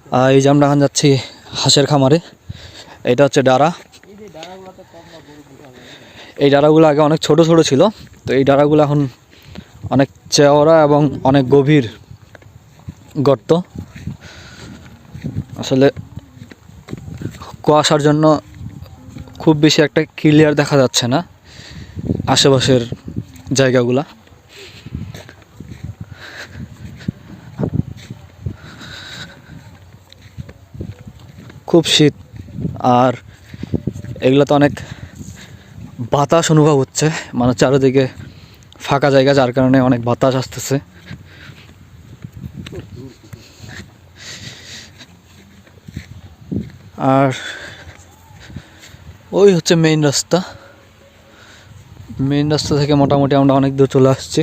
এই যে আমরা এখন যাচ্ছি হাঁসের খামারে। এটা হচ্ছে ডারা। এই ডারাগুলো আগে অনেক ছোট ছোট ছিল, তো এই ডারাগুলো এখন অনেক চওড়া এবং অনেক গভীর গর্ত। আসলে কুয়াশার জন্য খুব বেশি একটা ক্লিয়ার দেখা যাচ্ছে না আশেপাশের জায়গাগুলা। খুব শীত, আর এগুলো তো অনেক বাতাস অনুভব হচ্ছে, মানে চারিদিকে ফাঁকা জায়গা, যার কারণে অনেক বাতাস আসতেছে। আর ওই হচ্ছে মেইন রাস্তা। মেইন রাস্তা থেকে মোটামুটি আমরা অনেক দূর চলে আসছি।